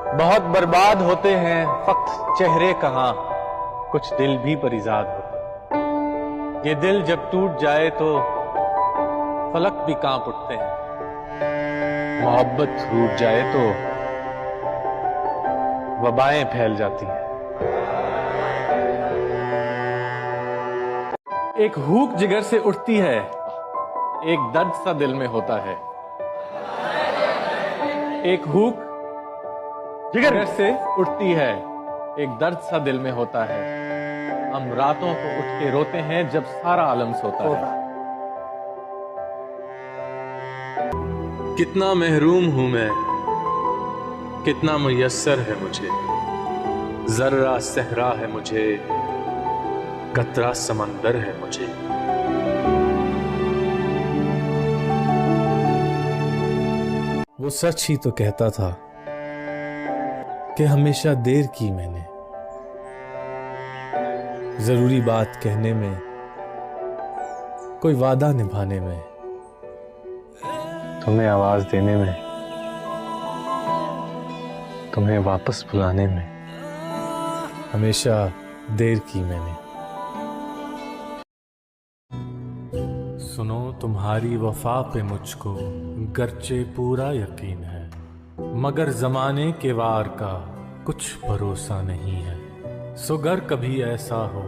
बहुत बर्बाद होते हैं फक्त चेहरे कहाँ, कुछ दिल भी परिजाद होते। ये दिल जब टूट जाए तो फलक भी कांप उठते हैं। मोहब्बत रूठ जाए तो वबाएं फैल जाती हैं। एक हूक जिगर से उठती है, एक दर्द सा दिल में होता है। एक हूक जिगर से उठती है, एक दर्द सा दिल में होता है। हम रातों को उठ के रोते हैं जब सारा आलम सोता है। कितना महरूम हूं मैं, कितना मुयस्सर है मुझे। जर्रा सहरा है मुझे, कतरा समंदर है मुझे। वो सच ही तो कहता था कि हमेशा देर की मैंने, जरूरी बात कहने में, कोई वादा निभाने में, तुम्हें आवाज देने में, तुम्हें वापस बुलाने में, हमेशा देर की मैंने। सुनो तुम्हारी वफा पे मुझको गरचे पूरा यकीन है, मगर जमाने के वार का कुछ भरोसा नहीं है। सो गर कभी ऐसा हो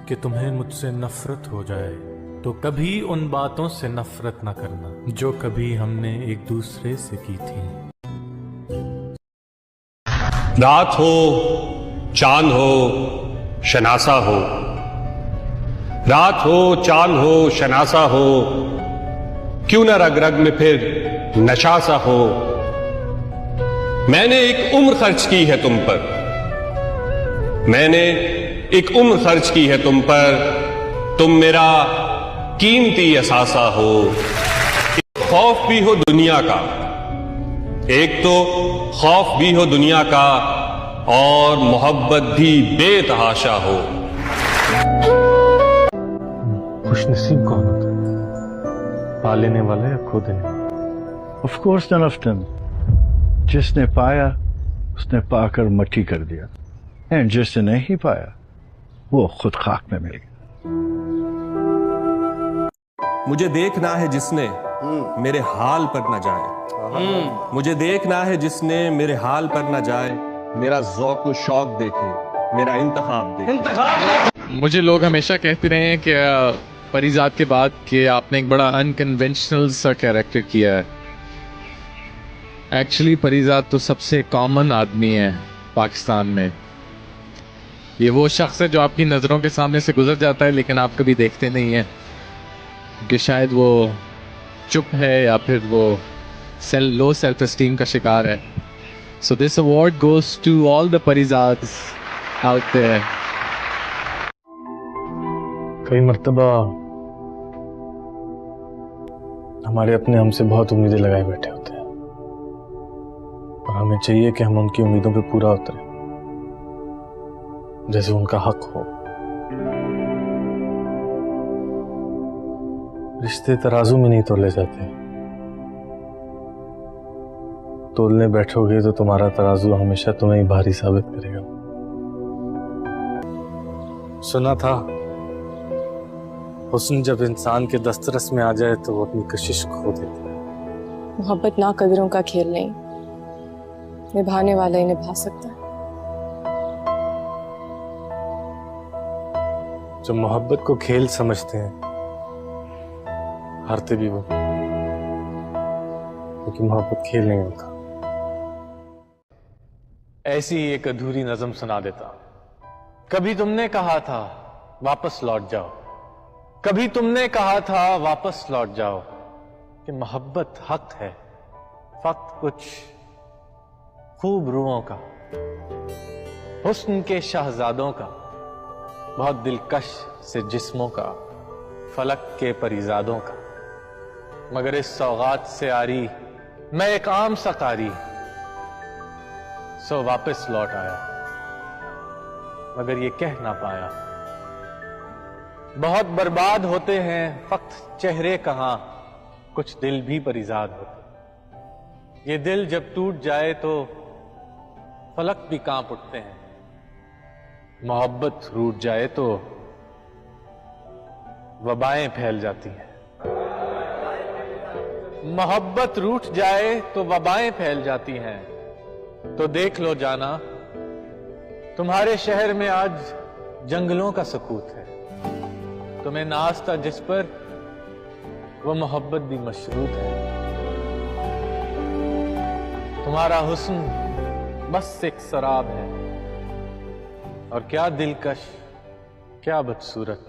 कि तुम्हें मुझसे नफरत हो जाए, तो कभी उन बातों से नफरत न करना जो कभी हमने एक दूसरे से की थी। रात हो, चांद हो, शनासा हो। रात हो, चांद हो, शनासा हो, क्यों न रग रग में फिर नशा सा हो। मैंने एक उम्र खर्च की है तुम पर, मैंने एक उम्र खर्च की है तुम पर, तुम मेरा कीमती असासा हो। खौफ भी हो दुनिया का, एक तो खौफ भी हो दुनिया का, और मोहब्बत भी बेतहाशा हो। खुशनसीब कौन होता है, पा लेने वाला या खो देने वाला? Of course none of them. जिसने पाया उसने पाकर मट्टी कर दिया, एंड जिसने नहीं पाया वो खुद खाक में मिल गया। मुझे देखना है जिसने मेरे हाल पर न जाए, मुझे देखना है जिसने मेरे हाल पर न जाए, मेरा ज़ौक़ व शौक देखे, मेरा इंतखाब देखे। मुझे लोग हमेशा कहते रहे हैं कि परिजात के बाद कि आपने एक बड़ा अनकन्वेंशनल सा कैरेक्टर किया है। एक्चुअली परिजात तो सबसे कॉमन आदमी है पाकिस्तान में। ये वो शख्स है जो आपकी नज़रों के सामने से गुजर जाता है लेकिन आप कभी देखते नहीं हैं कि शायद वो चुप है या फिर वो लो सेल्फ एस्टीम का शिकार है। So this award goes to all the Parijats out there. कई मर्तबा हमारे अपने हमसे बहुत उम्मीदें लगाए बैठे होते हैं, और हमें चाहिए कि हम उनकी उम्मीदों पे पूरा उतरें, जैसे उनका हक हो। रिश्ते तराजू में नहीं तोले जाते, तोलने बैठोगे तो तुम्हारा तराजू हमेशा तुम्हें ही भारी साबित करेगा। सुना था हुस्न जब इंसान के दस्तरस में आ जाए तो वो अपनी कशिश खो देता है। मोहब्बत ना कदरों का खेल नहीं, निभाने वाला ही निभा सकता है। जो मोहब्बत को खेल समझते हैं हारते भी वो, क्योंकि मोहब्बत खेल नहीं होता। ऐसी ही एक अधूरी नज़म सुना देता। कभी तुमने कहा था वापस लौट जाओ, कभी तुमने कहा था वापस लौट जाओ, कि मोहब्बत हक है फक्त कुछ खूब रूहों का, हुस्न के शहजादों का, बहुत दिलकश से जिस्मों का, फलक के परिजादों का। मगर इस सौगात से आरी मैं एक आम सा कारी, सो वापस लौट आया मगर ये कह ना पाया। बहुत बर्बाद होते हैं फक्त चेहरे कहाँ, कुछ दिल भी परिजाद होते। ये दिल जब टूट जाए तो फलक भी कांप उठते हैं। मोहब्बत रूठ जाए तो वबाएं फैल जाती हैं। मोहब्बत रूठ जाए तो वबाएं फैल जाती हैं। तो देख लो जाना, तुम्हारे शहर में आज जंगलों का सकूत है। तुम्हें नाज था जिस पर, वो मोहब्बत भी मशरूत है। तुम्हारा हुस्न बस एक शराब है, और क्या दिलकश, क्या बदसूरत,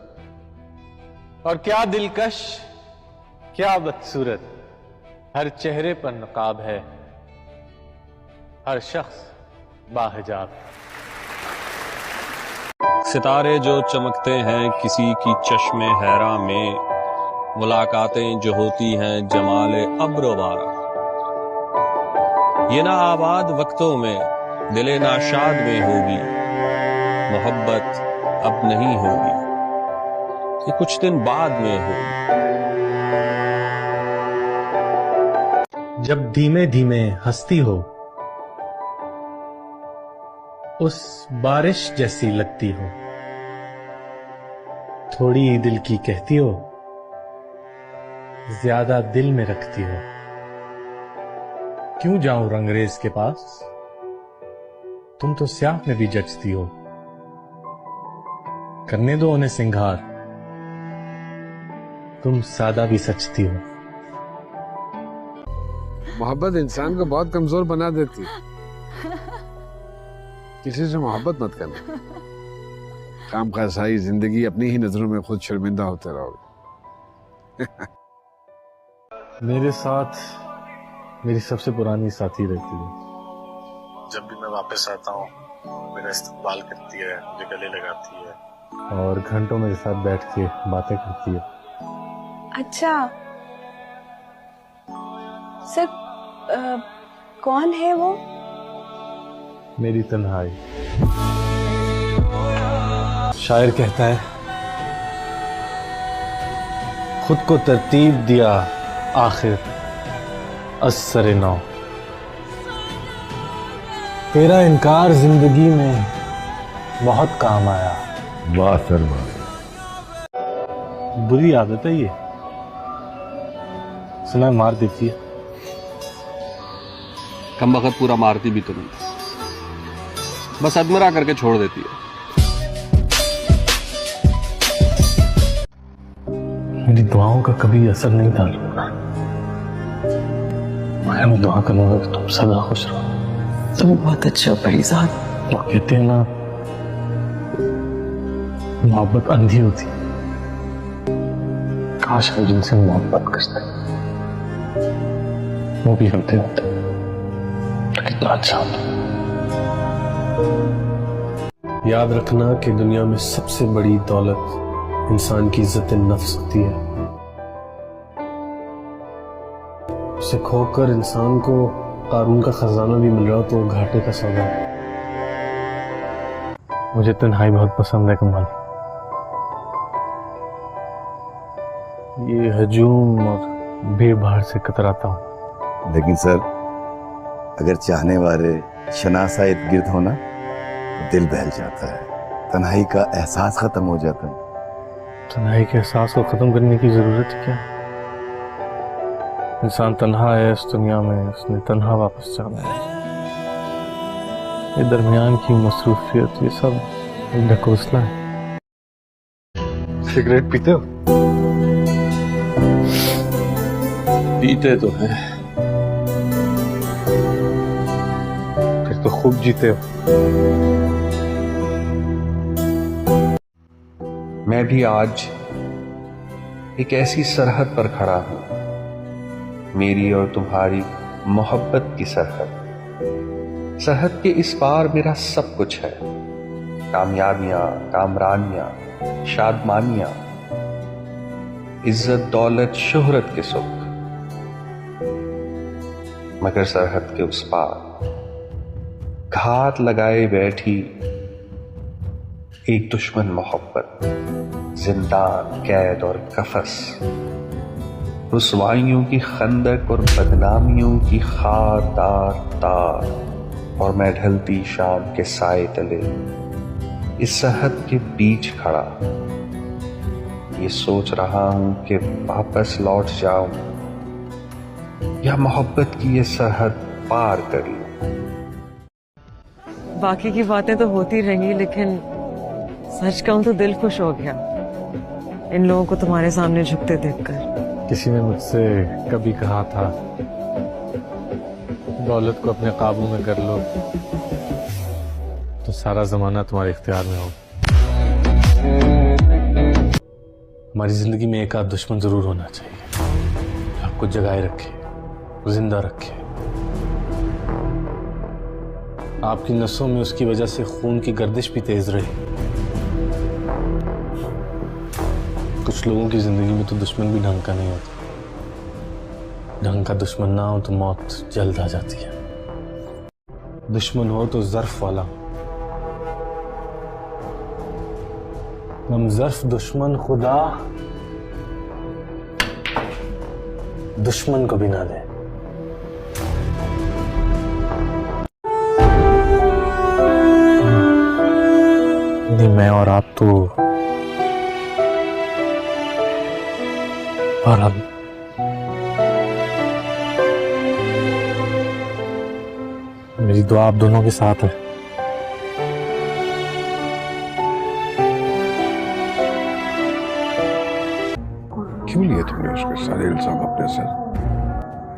और क्या दिलकश, क्या बदसूरत। हर चेहरे पर नकाब है, हर शख्स बाहिजाब। सितारे जो चमकते हैं किसी की चश्मे हैरा में, मुलाकातें जो होती हैं जमाले अब्रोबारा। ये ना आबाद वक्तों में दिले नाशाद में होगी, मोहब्बत अब नहीं होगी, ये कुछ दिन बाद में होगी। जब धीमे धीमे हंसती हो, उस बारिश जैसी लगती हो। थोड़ी ही दिल की कहती हो, ज्यादा दिल में रखती हो। क्यों जाऊं रंगरेज के पास, तुम तो स्याह में भी जचती हो। करने दो उन्हें सिंगार, तुम सादा भी सचती हो। मोहब्बत इंसान को बहुत कमजोर बना देती है। किसी से मोहब्बत मत करना, काम का सारी जिंदगी अपनी ही नजरों में खुद शर्मिंदा होते रहोगे। मेरे साथ मेरी सबसे पुरानी साथी रहती है। जब भी मैं वापस आता हूँ मेरा इस्तकबाल करती है, मुझे गले लगाती है और घंटों मेरे साथ बैठ के बातें करती है। अच्छा सर, कौन है वो? मेरी तन्हाई। शायर कहता है, खुद को तरतीब दिया आखिर असर नौ। तेरा इनकार जिंदगी में बहुत काम आया। वाह सर वाह। बुरी आदत है ये, सुना मार देती है। कम वक्त पूरा मारती भी तो नहीं, बस अदमरा करके छोड़ देती है। मेरी दुआओं का कभी असर नहीं था। मैं दुआ करूंगा कि तुम सदा खुश रहो। तुम बहुत अच्छा भाईजान। वो कहते हैं ना, मोहब्बत अंधी होती। काश हम जिनसे मोहब्बत करते वो भी होते होते, कितना अच्छा होता। याद रखना कि दुनिया में सबसे बड़ी दौलत इंसान की इज्जत नफ्स होती है। उसे खोकर इंसान को कारून का खजाना भी मिल रहा हो तो घाटे का सौदा है। मुझे तन्हाई बहुत पसंद है कमाल। ये हजूम और भीड़ भाड़ से कतराता हूँ। लेकिन सर, अगर चाहने वाले शनासा इर्द गिर्द होना तो दिल बहल जाता है, तन्हाई का एहसास खत्म हो जाता है। तन्हाई के एहसास को खत्म करने की जरूरत क्या? इंसान तन्हा है इस दुनिया में, उसने तन्हा वापस जाना है। ये दरमियान की मसरूफियत, ये सब ढकोसला है। सिगरेट पीते हो? पीते तो हैं। फिर तो खूब जीते हो। मैं भी आज एक ऐसी सरहद पर खड़ा हूं, मेरी और तुम्हारी मोहब्बत की सरहद। सरहद के इस पार मेरा सब कुछ है, कामयाबियां, कामरानियां, शादमानियां, इज्जत, दौलत, शोहरत के सुख। मगर सरहद के उस पार घात लगाए बैठी एक दुश्मन मोहब्बत, जिंदान, कैद और कफस, रुसवाइयों की खंदक और बदनामियों की खारदार तार। और मैं ढलती शाम के साए तले इस सरहद के बीच खड़ा ये सोच रहा हूं कि वापस लौट जाऊं या मोहब्बत की ये सरहद पार कर लूं। बाकी की बातें तो होती रहेंगी, लेकिन सच कहूं तो दिल खुश हो गया इन लोगों को तुम्हारे सामने झुकते देखकर। किसी ने मुझसे कभी कहा था दौलत को अपने काबू में कर लो तो सारा जमाना तुम्हारे इख्तियार में हो। हमारी जिंदगी में एक आध दुश्मन जरूर होना चाहिए, आपको जगाए रखे, जिंदा रखे। आपकी नसों में उसकी वजह से खून की गर्दिश भी तेज रही। कुछ लोगों की जिंदगी में तो दुश्मन भी ढंग का नहीं होता। ढंग का दुश्मन ना हो तो मौत जल्द आ जाती है। दुश्मन हो तो ज़र्फ वाला। हम ज़र्फ दुश्मन खुदा दुश्मन को भी ना दे। नहीं, मैं और आप तो और हम मेरी दुआ आप दोनों के साथ है। क्यों लिए तुमने उसके सारे इल्जाम अपने सर?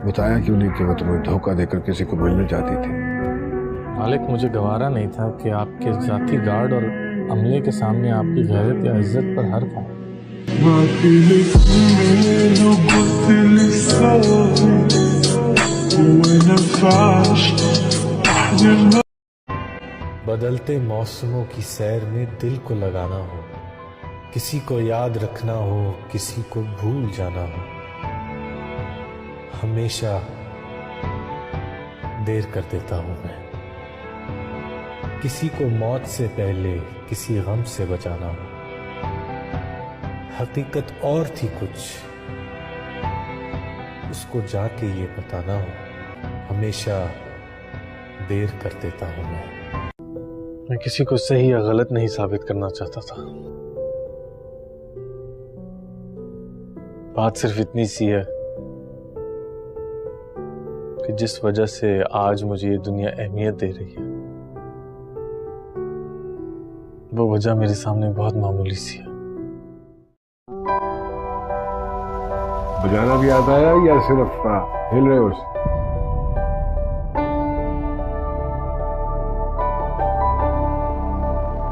बताया क्यों नहीं कि वो तुम्हें धोखा देकर किसी को मिलने जाती थी? मालिक, मुझे गवारा नहीं था कि आपके जाती गार्ड और अमले के सामने आपकी गैरत या इज्जत पर हर्फ आऊं। बदलते मौसमों की सैर में दिल को लगाना हो, किसी को याद रखना हो, किसी को भूल जाना हो, हमेशा देर कर देता हूं मैं। किसी को मौत से पहले किसी गम से बचाना हो, हकीकत और थी कुछ, उसको जाके ये बताना हो, हमेशा देर कर देता हूं मैं किसी को सही या गलत नहीं साबित करना चाहता था। बात सिर्फ इतनी सी है कि जिस वजह से आज मुझे ये दुनिया अहमियत दे रही है, वो वजह मेरे सामने बहुत मामूली सी है। बजाना भी आता है या सिर्फ हिल रहे हो?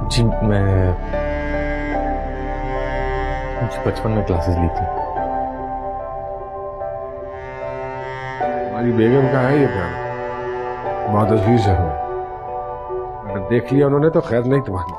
जी, मुझे बचपन में क्लासेस ली थी। हमारी बेगम का है ये प्यार, बहुत अजीज है हमें। अगर देख लिया उन्होंने तो खैर नहीं तुम्हारी।